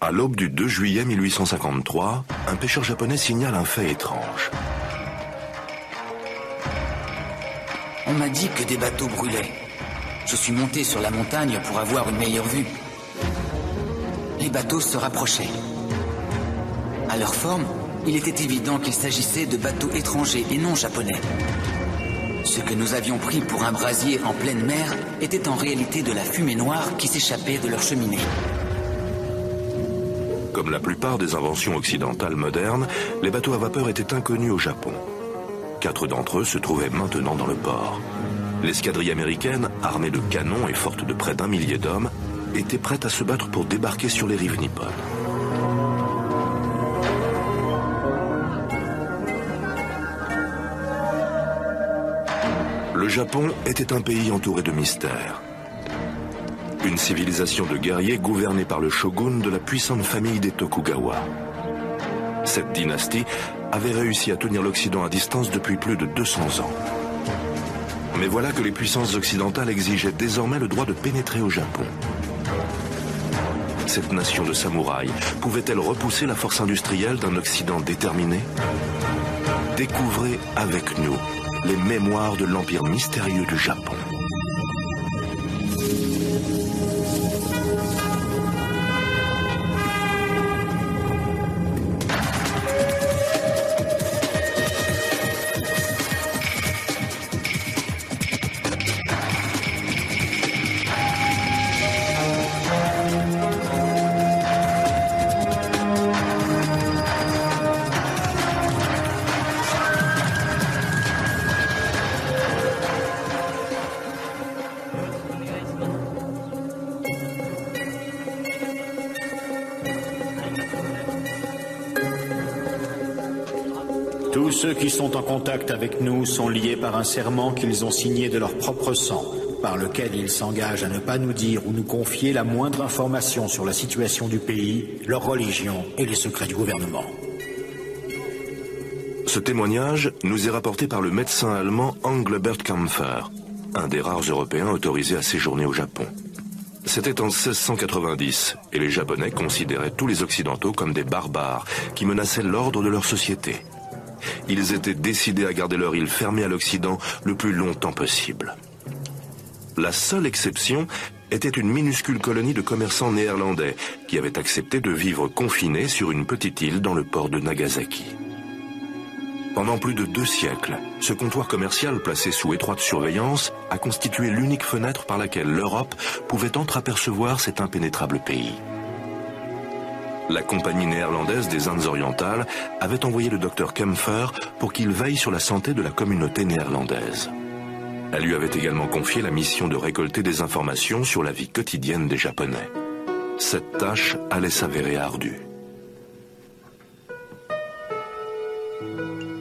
À l'aube du 2 juillet 1853, un pêcheur japonais signale un fait étrange. On m'a dit que des bateaux brûlaient. Je suis monté sur la montagne pour avoir une meilleure vue. Les bateaux se rapprochaient. À leur forme, il était évident qu'il s'agissait de bateaux étrangers et non japonais. Ce que nous avions pris pour un brasier en pleine mer était en réalité de la fumée noire qui s'échappait de leur cheminée. Comme la plupart des inventions occidentales modernes, les bateaux à vapeur étaient inconnus au Japon. 4 d'entre eux se trouvaient maintenant dans le port. L'escadrille américaine, armée de canons et forte de près d'1 millier d'hommes, était prête à se battre pour débarquer sur les rives nippones. Le Japon était un pays entouré de mystères. Une civilisation de guerriers gouvernée par le shogun de la puissante famille des Tokugawa. Cette dynastie avait réussi à tenir l'Occident à distance depuis plus de 200 ans. Mais voilà que les puissances occidentales exigeaient désormais le droit de pénétrer au Japon. Cette nation de samouraïs pouvait-elle repousser la force industrielle d'un Occident déterminé? Découvrez avec nous les mémoires de l'empire mystérieux du Japon. Tous ceux qui sont en contact avec nous sont liés par un serment qu'ils ont signé de leur propre sang, par lequel ils s'engagent à ne pas nous dire ou nous confier la moindre information sur la situation du pays, leur religion et les secrets du gouvernement. Ce témoignage nous est rapporté par le médecin allemand Engelbert Kampfer, un des rares Européens autorisés à séjourner au Japon. C'était en 1690, et les Japonais considéraient tous les Occidentaux comme des barbares qui menaçaient l'ordre de leur société. Ils étaient décidés à garder leur île fermée à l'Occident le plus longtemps possible. La seule exception était une minuscule colonie de commerçants néerlandais qui avaient accepté de vivre confinés sur une petite île dans le port de Nagasaki. Pendant plus de 2 siècles, ce comptoir commercial placé sous étroite surveillance a constitué l'unique fenêtre par laquelle l'Europe pouvait entreapercevoir cet impénétrable pays. La compagnie néerlandaise des Indes orientales avait envoyé le docteur Kampfer pour qu'il veille sur la santé de la communauté néerlandaise. Elle lui avait également confié la mission de récolter des informations sur la vie quotidienne des Japonais. Cette tâche allait s'avérer ardue.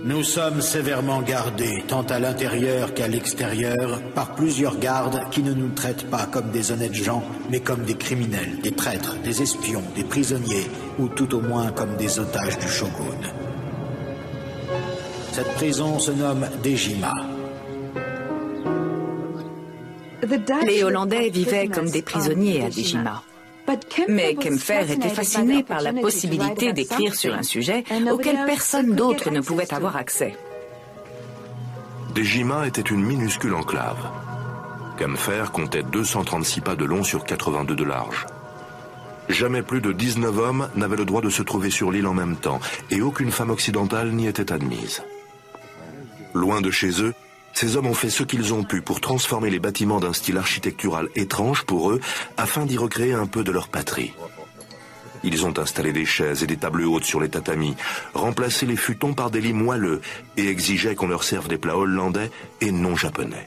Nous sommes sévèrement gardés, tant à l'intérieur qu'à l'extérieur, par plusieurs gardes qui ne nous traitent pas comme des honnêtes gens, mais comme des criminels, des traîtres, des espions, des prisonniers, ou tout au moins comme des otages du shogun. Cette prison se nomme Dejima. Les Hollandais vivaient comme des prisonniers à Dejima. Mais Kampfer était fasciné par la possibilité d'écrire sur un sujet auquel personne d'autre ne pouvait avoir accès. Dejima était une minuscule enclave. Kampfer comptait 236 pas de long sur 82 de large. Jamais plus de 19 hommes n'avaient le droit de se trouver sur l'île en même temps, et aucune femme occidentale n'y était admise. Loin de chez eux, ces hommes ont fait ce qu'ils ont pu pour transformer les bâtiments d'un style architectural étrange pour eux, afin d'y recréer un peu de leur patrie. Ils ont installé des chaises et des tables hautes sur les tatamis, remplacé les futons par des lits moelleux et exigeaient qu'on leur serve des plats hollandais et non japonais.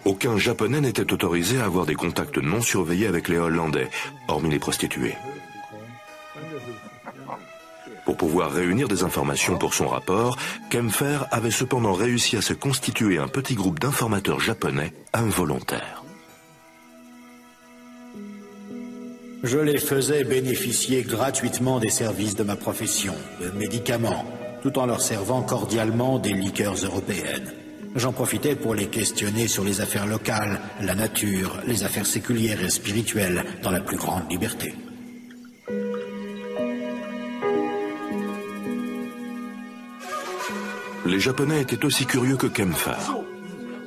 Aucun Japonais n'était autorisé à avoir des contacts non surveillés avec les Hollandais, hormis les prostituées. Pour pouvoir réunir des informations pour son rapport, Kampfer avait cependant réussi à se constituer un petit groupe d'informateurs japonais involontaires. Je les faisais bénéficier gratuitement des services de ma profession, de médicaments, tout en leur servant cordialement des liqueurs européennes. J'en profitais pour les questionner sur les affaires locales, la nature, les affaires séculières et spirituelles, dans la plus grande liberté. Les Japonais étaient aussi curieux que Kempfer.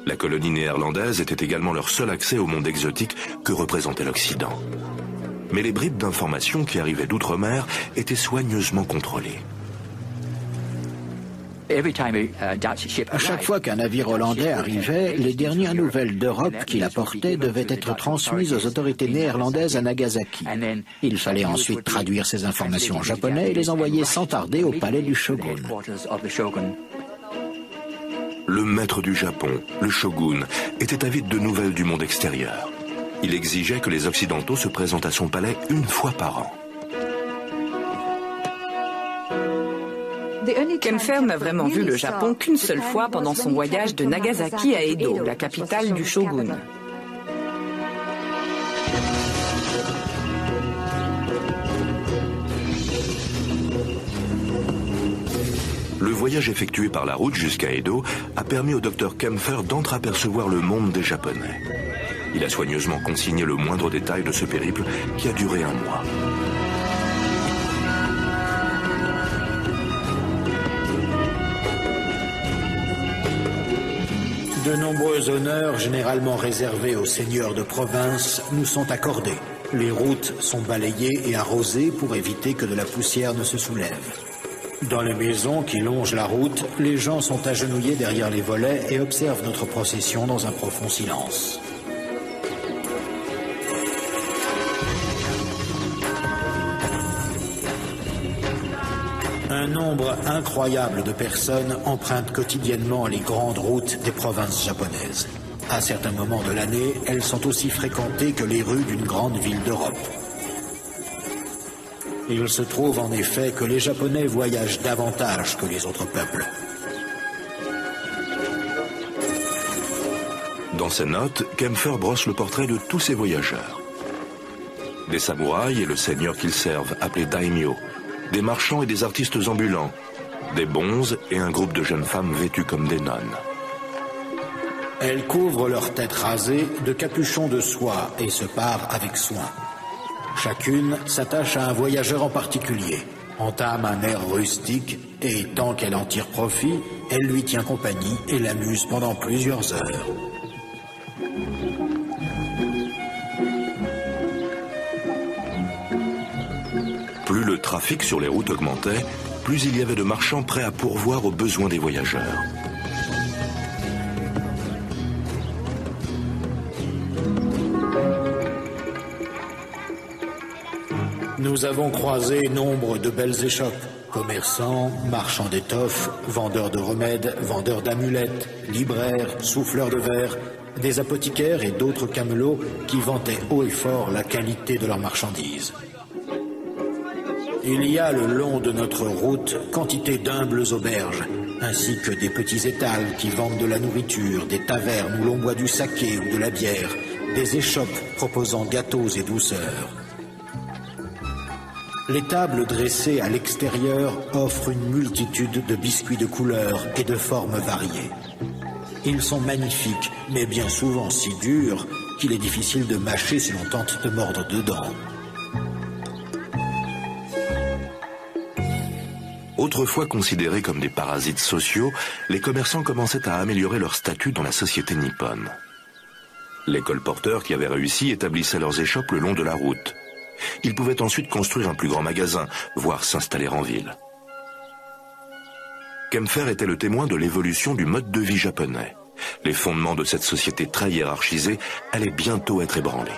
La colonie néerlandaise était également leur seul accès au monde exotique que représentait l'Occident. Mais les bribes d'informations qui arrivaient d'outre-mer étaient soigneusement contrôlées. À chaque fois qu'un navire hollandais arrivait, les dernières nouvelles d'Europe qu'il apportait devaient être transmises aux autorités néerlandaises à Nagasaki. Il fallait ensuite traduire ces informations en japonais et les envoyer sans tarder au palais du shogun. Le maître du Japon, le shogun, était avide de nouvelles du monde extérieur. Il exigeait que les Occidentaux se présentent à son palais une fois par an. Kempfer n'a vraiment vu le Japon qu'une seule fois pendant son voyage de Nagasaki à Edo, la capitale du shogun. Le voyage effectué par la route jusqu'à Edo a permis au docteur Kempfer d'entreapercevoir le monde des Japonais. Il a soigneusement consigné le moindre détail de ce périple qui a duré un mois. De nombreux honneurs, généralement réservés aux seigneurs de province, nous sont accordés. Les routes sont balayées et arrosées pour éviter que de la poussière ne se soulève. Dans les maisons qui longent la route, les gens sont agenouillés derrière les volets et observent notre procession dans un profond silence. Un nombre incroyable de personnes empruntent quotidiennement les grandes routes des provinces japonaises. À certains moments de l'année, elles sont aussi fréquentées que les rues d'une grande ville d'Europe. Il se trouve en effet que les Japonais voyagent davantage que les autres peuples. Dans ses notes, Kempfer brosse le portrait de tous ces voyageurs. Des samouraïs et le seigneur qu'ils servent, appelé daimyo, des marchands et des artistes ambulants, des bonzes et un groupe de jeunes femmes vêtues comme des nonnes. Elles couvrent leurs têtes rasées de capuchons de soie et se parent avec soin. Chacune s'attache à un voyageur en particulier, entame un air rustique et, tant qu'elle en tire profit, elle lui tient compagnie et l'amuse pendant plusieurs heures. Plus le trafic sur les routes augmentait, plus il y avait de marchands prêts à pourvoir aux besoins des voyageurs. Nous avons croisé nombre de belles échoppes. Commerçants, marchands d'étoffes, vendeurs de remèdes, vendeurs d'amulettes, libraires, souffleurs de verre, des apothicaires et d'autres camelots qui vantaient haut et fort la qualité de leurs marchandises. Il y a le long de notre route quantité d'humbles auberges, ainsi que des petits étals qui vendent de la nourriture, des tavernes où l'on boit du saké ou de la bière, des échoppes proposant gâteaux et douceurs. Les tables dressées à l'extérieur offrent une multitude de biscuits de couleurs et de formes variées. Ils sont magnifiques, mais bien souvent si durs qu'il est difficile de mâcher si l'on tente de mordre dedans. Autrefois considérés comme des parasites sociaux, les commerçants commençaient à améliorer leur statut dans la société nippone. Les colporteurs qui avaient réussi établissaient leurs échoppes le long de la route. Ils pouvaient ensuite construire un plus grand magasin, voire s'installer en ville. Kempfer était le témoin de l'évolution du mode de vie japonais. Les fondements de cette société très hiérarchisée allaient bientôt être ébranlés.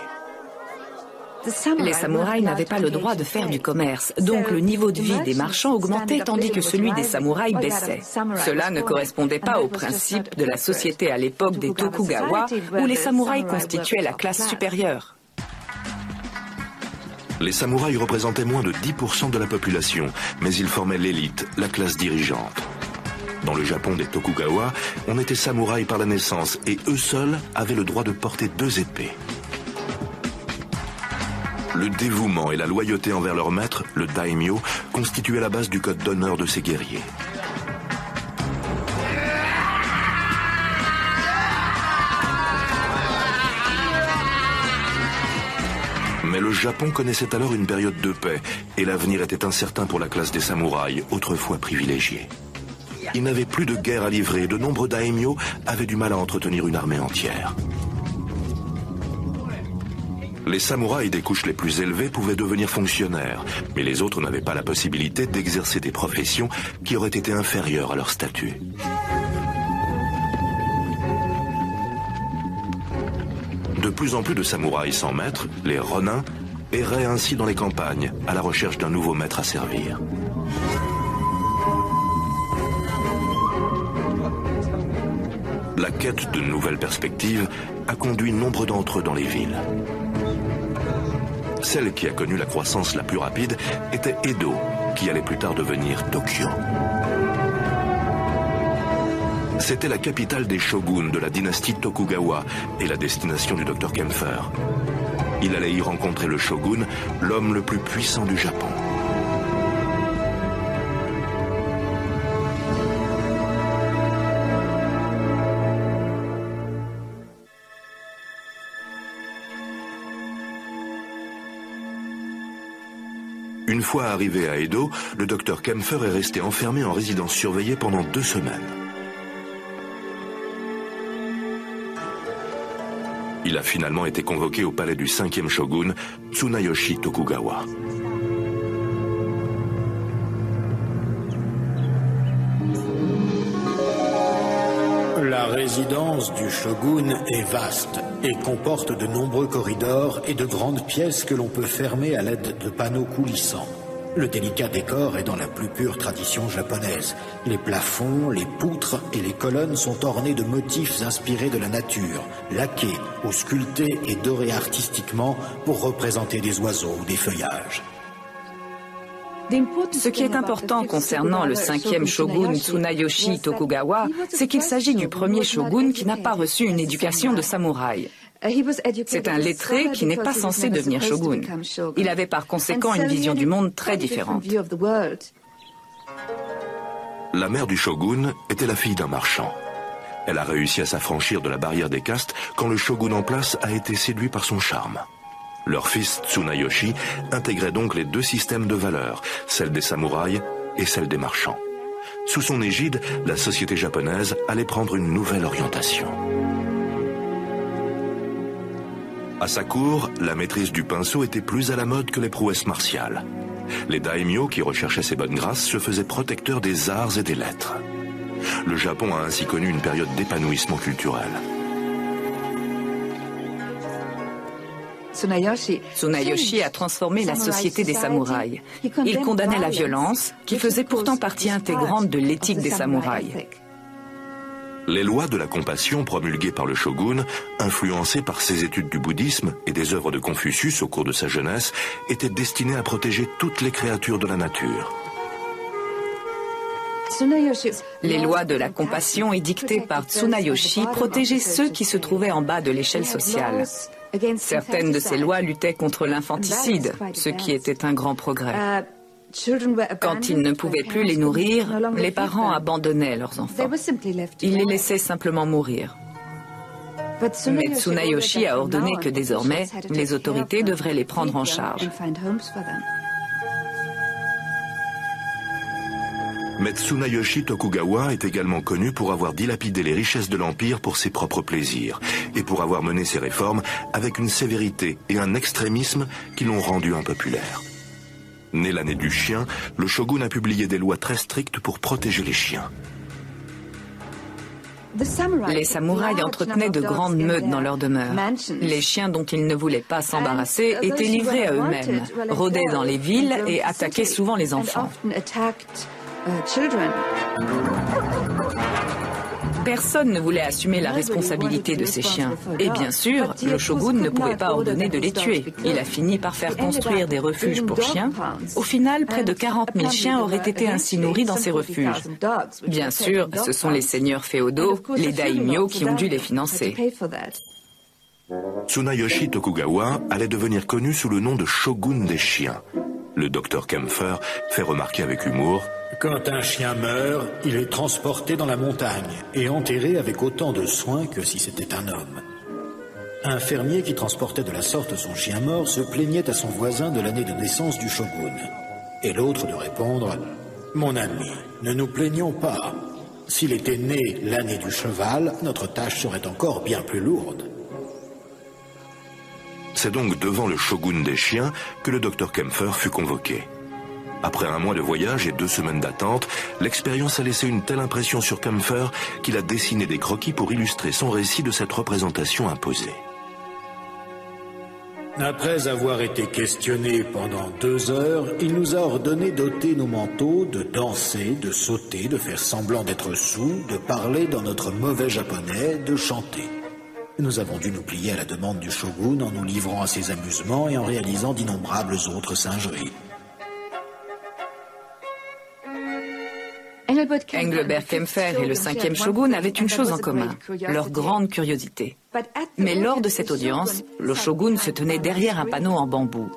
Les samouraïs n'avaient pas le droit de faire du commerce, donc le niveau de vie des marchands augmentait tandis que celui des samouraïs baissait. Cela ne correspondait pas au principe de la société à l'époque des Tokugawa, où les samouraïs constituaient la classe supérieure. Les samouraïs représentaient moins de 10% de la population, mais ils formaient l'élite, la classe dirigeante. Dans le Japon des Tokugawa, on était samouraï par la naissance et eux seuls avaient le droit de porter 2 épées. Le dévouement et la loyauté envers leur maître, le daimyo, constituaient la base du code d'honneur de ces guerriers. Mais le Japon connaissait alors une période de paix et l'avenir était incertain pour la classe des samouraïs, autrefois privilégiés. Ils n'avaient plus de guerre à livrer et de nombreux daimyo avaient du mal à entretenir une armée entière. Les samouraïs des couches les plus élevées pouvaient devenir fonctionnaires, mais les autres n'avaient pas la possibilité d'exercer des professions qui auraient été inférieures à leur statut. De plus en plus de samouraïs sans maître, les ronins, erraient ainsi dans les campagnes, à la recherche d'un nouveau maître à servir. La quête de nouvelles perspectives a conduit nombre d'entre eux dans les villes. Celle qui a connu la croissance la plus rapide était Edo, qui allait plus tard devenir Tokyo. C'était la capitale des shoguns de la dynastie Tokugawa et la destination du Dr Kempfer. Il allait y rencontrer le shogun, l'homme le plus puissant du Japon. Une fois arrivé à Edo, le Dr Kempfer est resté enfermé en résidence surveillée pendant 2 semaines. Il a finalement été convoqué au palais du 5e shogun, Tsunayoshi Tokugawa. La résidence du shogun est vaste et comporte de nombreux corridors et de grandes pièces que l'on peut fermer à l'aide de panneaux coulissants. Le délicat décor est dans la plus pure tradition japonaise. Les plafonds, les poutres et les colonnes sont ornés de motifs inspirés de la nature, laqués ou sculptés et dorés artistiquement pour représenter des oiseaux ou des feuillages. Ce qui est important concernant le 5e shogun Tsunayoshi Tokugawa, c'est qu'il s'agit du premier shogun qui n'a pas reçu une éducation de samouraï. C'est un lettré qui n'est pas censé devenir shogun. Il avait par conséquent une vision du monde très différente. La mère du shogun était la fille d'un marchand. Elle a réussi à s'affranchir de la barrière des castes quand le shogun en place a été séduit par son charme. Leur fils Tsunayoshi intégrait donc les 2 systèmes de valeurs, celle des samouraïs et celle des marchands. Sous son égide, la société japonaise allait prendre une nouvelle orientation. À sa cour, la maîtrise du pinceau était plus à la mode que les prouesses martiales. Les daimyo qui recherchaient ses bonnes grâces se faisaient protecteurs des arts et des lettres. Le Japon a ainsi connu une période d'épanouissement culturel. Tsunayoshi a transformé la société des samouraïs. Il condamnait la violence, qui faisait pourtant partie intégrante de l'éthique des samouraïs. Les lois de la compassion promulguées par le shogun, influencées par ses études du bouddhisme et des œuvres de Confucius au cours de sa jeunesse, étaient destinées à protéger toutes les créatures de la nature. Les lois de la compassion édictées par Tsunayoshi protégeaient ceux qui se trouvaient en bas de l'échelle sociale. Certaines de ces lois luttaient contre l'infanticide, ce qui était un grand progrès. Quand ils ne pouvaient plus les nourrir, les parents abandonnaient leurs enfants. Ils les laissaient simplement mourir. Mais Tsunayoshi a ordonné que désormais, les autorités devraient les prendre en charge. Mais Tsunayoshi Tokugawa est également connu pour avoir dilapidé les richesses de l'Empire pour ses propres plaisirs et pour avoir mené ses réformes avec une sévérité et un extrémisme qui l'ont rendu impopulaire. Né l'année du chien, le shogun a publié des lois très strictes pour protéger les chiens. Les samouraïs entretenaient de grandes meutes dans leurs demeures. Les chiens dont ils ne voulaient pas s'embarrasser étaient livrés à eux-mêmes, rôdaient dans les villes et attaquaient souvent les enfants. Personne ne voulait assumer la responsabilité de ces chiens. Et bien sûr, le shogun ne pouvait pas ordonner de les tuer. Il a fini par faire construire des refuges pour chiens. Au final, près de 40 000 chiens auraient été ainsi nourris dans ces refuges. Bien sûr, ce sont les seigneurs féodaux, les daimyo, qui ont dû les financer. Tsunayoshi Tokugawa allait devenir connu sous le nom de shogun des chiens. Le Dr Kempfer fait remarquer avec humour: quand un chien meurt, il est transporté dans la montagne et enterré avec autant de soin que si c'était un homme. Un fermier qui transportait de la sorte son chien mort se plaignait à son voisin de l'année de naissance du shogun. Et l'autre de répondre « Mon ami, ne nous plaignons pas. S'il était né l'année du cheval, notre tâche serait encore bien plus lourde. » C'est donc devant le shogun des chiens que le docteur Kempfer fut convoqué. Après un mois de voyage et 2 semaines d'attente, l'expérience a laissé une telle impression sur Kempfer qu'il a dessiné des croquis pour illustrer son récit de cette représentation imposée. Après avoir été questionné pendant 2 heures, il nous a ordonné d'ôter nos manteaux, de danser, de sauter, de faire semblant d'être sourds, de parler dans notre mauvais japonais, de chanter. Nous avons dû nous plier à la demande du shogun en nous livrant à ses amusements et en réalisant d'innombrables autres singeries. Engelbert Kempfer et le 5e shogun avaient une chose en commun, leur grande curiosité. Mais lors de cette audience, le shogun se tenait derrière un panneau en bambou.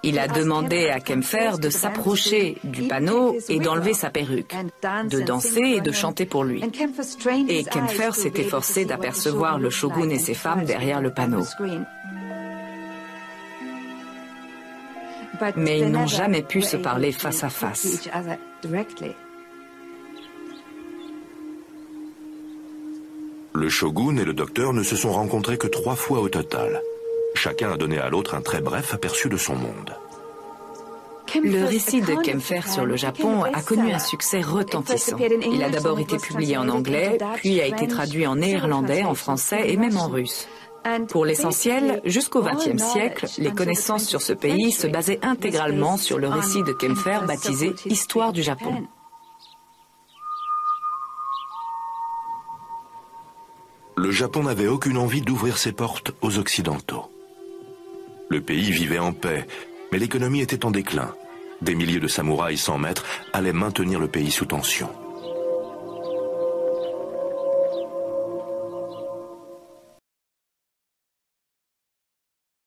Il a demandé à Kempfer de s'approcher du panneau et d'enlever sa perruque, de danser et de chanter pour lui. Et Kempfer s'est efforcé d'apercevoir le shogun et ses femmes derrière le panneau. Mais ils n'ont jamais pu se parler face à face. Le shogun et le docteur ne se sont rencontrés que 3 fois au total. Chacun a donné à l'autre un très bref aperçu de son monde. Le récit de Kempfer sur le Japon a connu un succès retentissant. Il a d'abord été publié en anglais, puis a été traduit en néerlandais, en français et même en russe. Pour l'essentiel, jusqu'au XXe siècle, les connaissances sur ce pays se basaient intégralement sur le récit de Kempfer baptisé « Histoire du Japon ». Le Japon n'avait aucune envie d'ouvrir ses portes aux Occidentaux. Le pays vivait en paix, mais l'économie était en déclin. Des milliers de samouraïs sans maître allaient maintenir le pays sous tension.